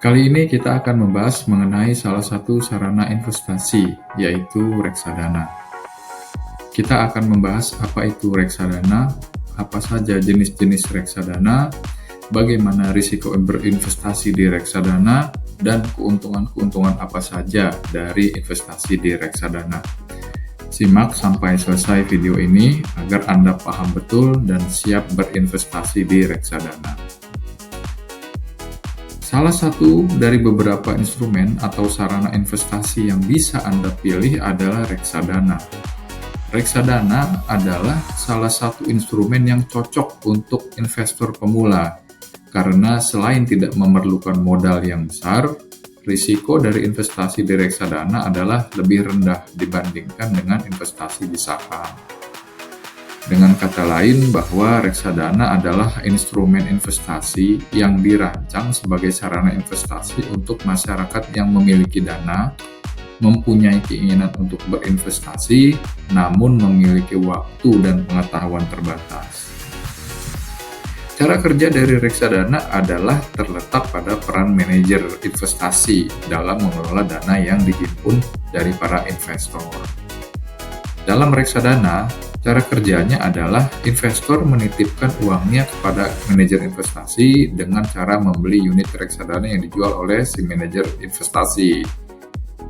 Kali ini kita akan membahas mengenai salah satu sarana investasi, yaitu reksadana. Kita akan membahas apa itu reksadana, apa saja jenis-jenis reksadana, bagaimana risiko berinvestasi di reksadana, dan keuntungan-keuntungan apa saja dari investasi di reksadana. Simak sampai selesai video ini agar Anda paham betul dan siap berinvestasi di reksadana. Salah satu dari beberapa instrumen atau sarana investasi yang bisa Anda pilih adalah reksadana. Reksadana adalah salah satu instrumen yang cocok untuk investor pemula, karena selain tidak memerlukan modal yang besar, risiko dari investasi di reksadana adalah lebih rendah dibandingkan dengan investasi di saham. Dengan kata lain, bahwa reksadana adalah instrumen investasi yang dirancang sebagai sarana investasi untuk masyarakat yang memiliki dana, mempunyai keinginan untuk berinvestasi, namun memiliki waktu dan pengetahuan terbatas. Cara kerja dari reksadana adalah terletak pada peran manajer investasi dalam mengelola dana yang dihimpun dari para investor. Dalam reksadana, cara kerjanya adalah investor menitipkan uangnya kepada manajer investasi dengan cara membeli unit reksadana yang dijual oleh si manajer investasi.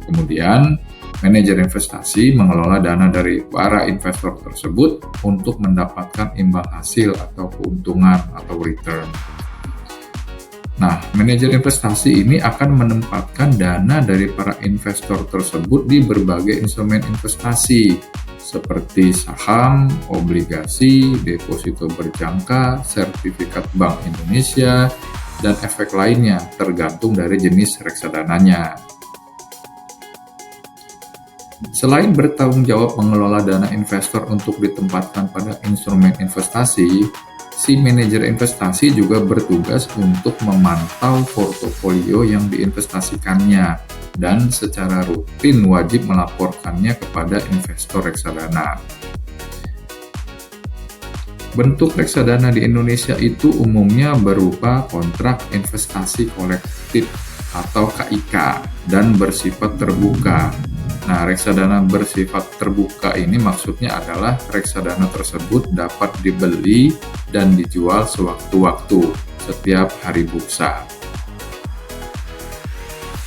Kemudian, manajer investasi mengelola dana dari para investor tersebut untuk mendapatkan imbal hasil atau keuntungan atau return. Nah, manajer investasi ini akan menempatkan dana dari para investor tersebut di berbagai instrumen investasi seperti saham, obligasi, deposito berjangka, sertifikat Bank Indonesia, dan efek lainnya tergantung dari jenis reksadananya. Selain bertanggung jawab mengelola dana investor untuk ditempatkan pada instrumen investasi, si manajer investasi juga bertugas untuk memantau portofolio yang diinvestasikannya dan secara rutin wajib melaporkannya kepada investor reksadana. Bentuk reksadana di Indonesia itu umumnya berupa kontrak investasi kolektif atau KIK dan bersifat terbuka. Nah, reksadana bersifat terbuka ini maksudnya adalah reksadana tersebut dapat dibeli dan dijual sewaktu-waktu setiap hari bursa.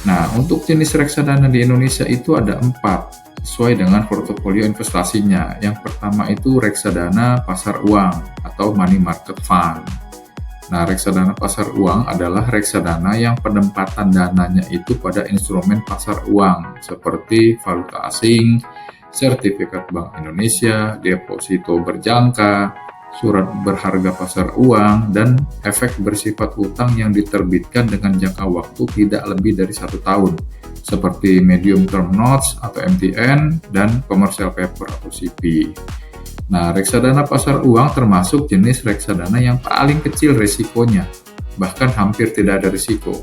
Nah, untuk jenis reksadana di Indonesia itu ada 4, sesuai dengan portofolio investasinya. Yang pertama itu reksadana pasar uang atau money market fund. Nah, reksadana pasar uang adalah reksadana yang penempatan dananya itu pada instrumen pasar uang seperti valuta asing, sertifikat Bank Indonesia, deposito berjangka, surat berharga pasar uang, dan efek bersifat utang yang diterbitkan dengan jangka waktu tidak lebih dari 1 tahun, seperti medium term notes atau MTN dan commercial paper atau CP. Nah, reksadana pasar uang termasuk jenis reksadana yang paling kecil risikonya, bahkan hampir tidak ada risiko.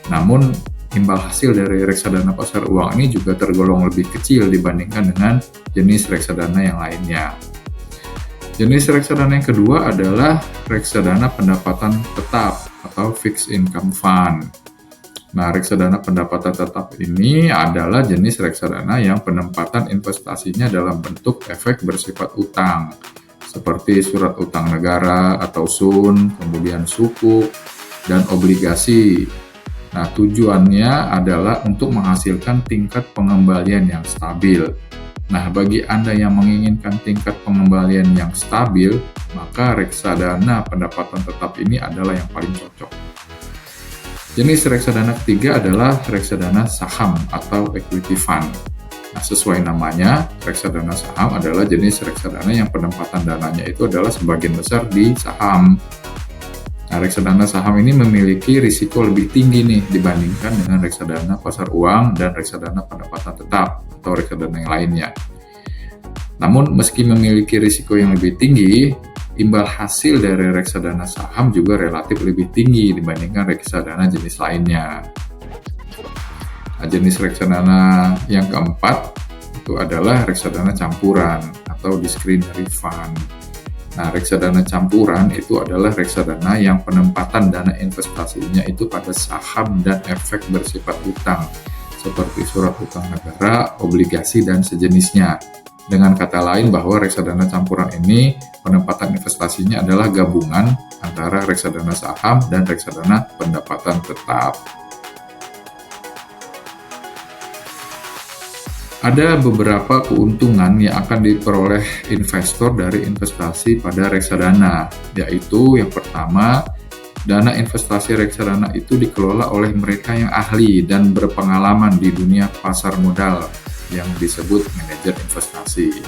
Namun, imbal hasil dari reksadana pasar uang ini juga tergolong lebih kecil dibandingkan dengan jenis reksadana yang lainnya. Jenis reksadana yang kedua adalah reksadana pendapatan tetap atau fixed income fund. Nah, reksadana pendapatan tetap ini adalah jenis reksadana yang penempatan investasinya dalam bentuk efek bersifat utang, seperti surat utang negara atau SUN, kemudian sukuk, dan obligasi. Nah, tujuannya adalah untuk menghasilkan tingkat pengembalian yang stabil. Nah, bagi Anda yang menginginkan tingkat pengembalian yang stabil, maka reksadana pendapatan tetap ini adalah yang paling cocok. Jenis reksadana ketiga adalah reksadana saham atau equity fund. Nah, sesuai namanya, reksadana saham adalah jenis reksadana yang penempatan dananya itu adalah sebagian besar di saham. Nah, reksadana saham ini memiliki risiko lebih tinggi nih dibandingkan dengan reksadana pasar uang dan reksadana pendapatan tetap atau reksadana yang lainnya. Namun, meski memiliki risiko yang lebih tinggi, imbal hasil dari reksadana saham juga relatif lebih tinggi dibandingkan reksadana jenis lainnya. Nah, jenis reksadana yang keempat itu adalah reksadana campuran atau discretionary fund. Nah, reksadana campuran itu adalah reksadana yang penempatan dana investasinya itu pada saham dan efek bersifat utang, seperti surat utang negara, obligasi, dan sejenisnya. Dengan kata lain bahwa reksadana campuran ini penempatan investasinya adalah gabungan antara reksadana saham dan reksadana pendapatan tetap. Ada beberapa keuntungan yang akan diperoleh investor dari investasi pada reksadana, yaitu yang pertama, dana investasi reksadana itu dikelola oleh mereka yang ahli dan berpengalaman di dunia pasar modal yang disebut manajer investasi.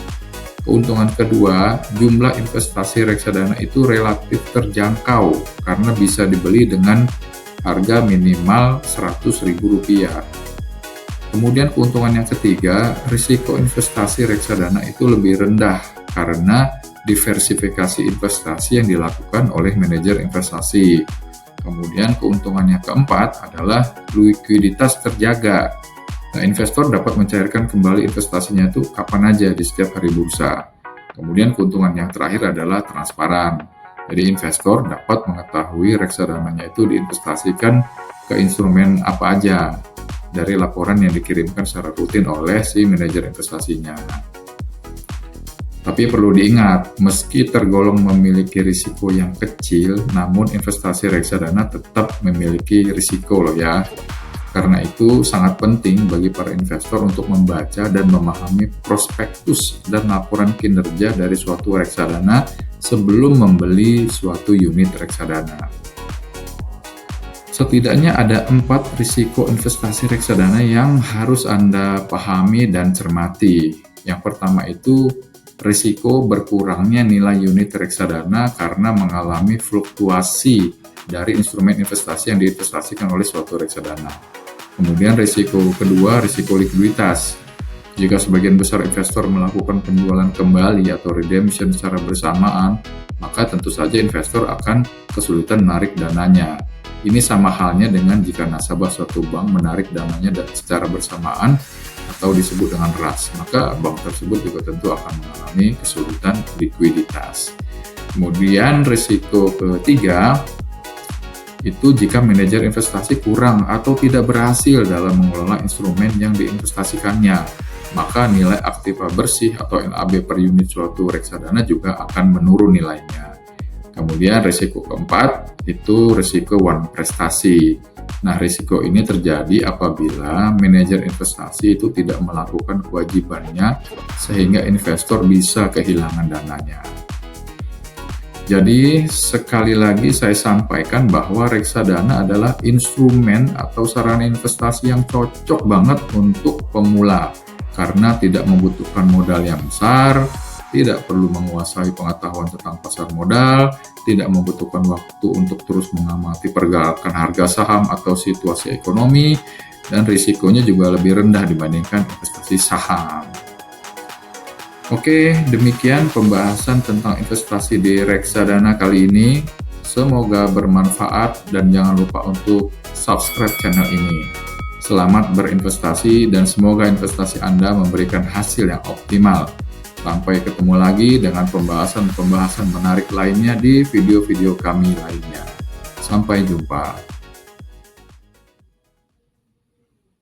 Keuntungan kedua, jumlah investasi reksadana itu relatif terjangkau karena bisa dibeli dengan harga minimal Rp100.000. Kemudian keuntungan yang ketiga, risiko investasi reksadana itu lebih rendah karena diversifikasi investasi yang dilakukan oleh manajer investasi. Kemudian keuntungan yang keempat adalah likuiditas terjaga. Nah, investor dapat mencairkan kembali investasinya itu kapan aja di setiap hari bursa. Kemudian keuntungan yang terakhir adalah transparan. Jadi investor dapat mengetahui reksadananya itu diinvestasikan ke instrumen apa aja dari laporan yang dikirimkan secara rutin oleh si manajer investasinya. Tapi perlu diingat, meski tergolong memiliki risiko yang kecil, namun investasi reksadana tetap memiliki risiko loh ya. Karena itu sangat penting bagi para investor untuk membaca dan memahami prospektus dan laporan kinerja dari suatu reksadana sebelum membeli suatu unit reksadana. Setidaknya ada 4 risiko investasi reksadana yang harus Anda pahami dan cermati. Yang pertama itu risiko berkurangnya nilai unit reksadana karena mengalami fluktuasi dari instrumen investasi yang diinvestasikan oleh suatu reksadana. Kemudian risiko kedua, risiko likuiditas. Jika sebagian besar investor melakukan penjualan kembali atau redemption secara bersamaan, maka tentu saja investor akan kesulitan menarik dananya. Ini sama halnya dengan jika nasabah suatu bank menarik dananya secara bersamaan atau disebut dengan rush, maka bank tersebut juga tentu akan mengalami kesulitan likuiditas. Kemudian risiko ketiga, itu jika manajer investasi kurang atau tidak berhasil dalam mengelola instrumen yang diinvestasikannya, maka nilai aktiva bersih atau NAB per unit suatu reksadana juga akan menurun nilainya. Kemudian risiko keempat itu risiko one prestasi. Nah, risiko ini terjadi apabila manajer investasi itu tidak melakukan kewajibannya sehingga investor bisa kehilangan dananya. Jadi, sekali lagi saya sampaikan bahwa reksadana adalah instrumen atau sarana investasi yang cocok banget untuk pemula karena tidak membutuhkan modal yang besar, tidak perlu menguasai pengetahuan tentang pasar modal, tidak membutuhkan waktu untuk terus mengamati pergerakan harga saham atau situasi ekonomi, dan risikonya juga lebih rendah dibandingkan investasi saham. Oke, demikian pembahasan tentang investasi di reksadana kali ini. Semoga bermanfaat dan jangan lupa untuk subscribe channel ini. Selamat berinvestasi dan semoga investasi Anda memberikan hasil yang optimal. Sampai ketemu lagi dengan pembahasan-pembahasan menarik lainnya di video-video kami lainnya. Sampai jumpa.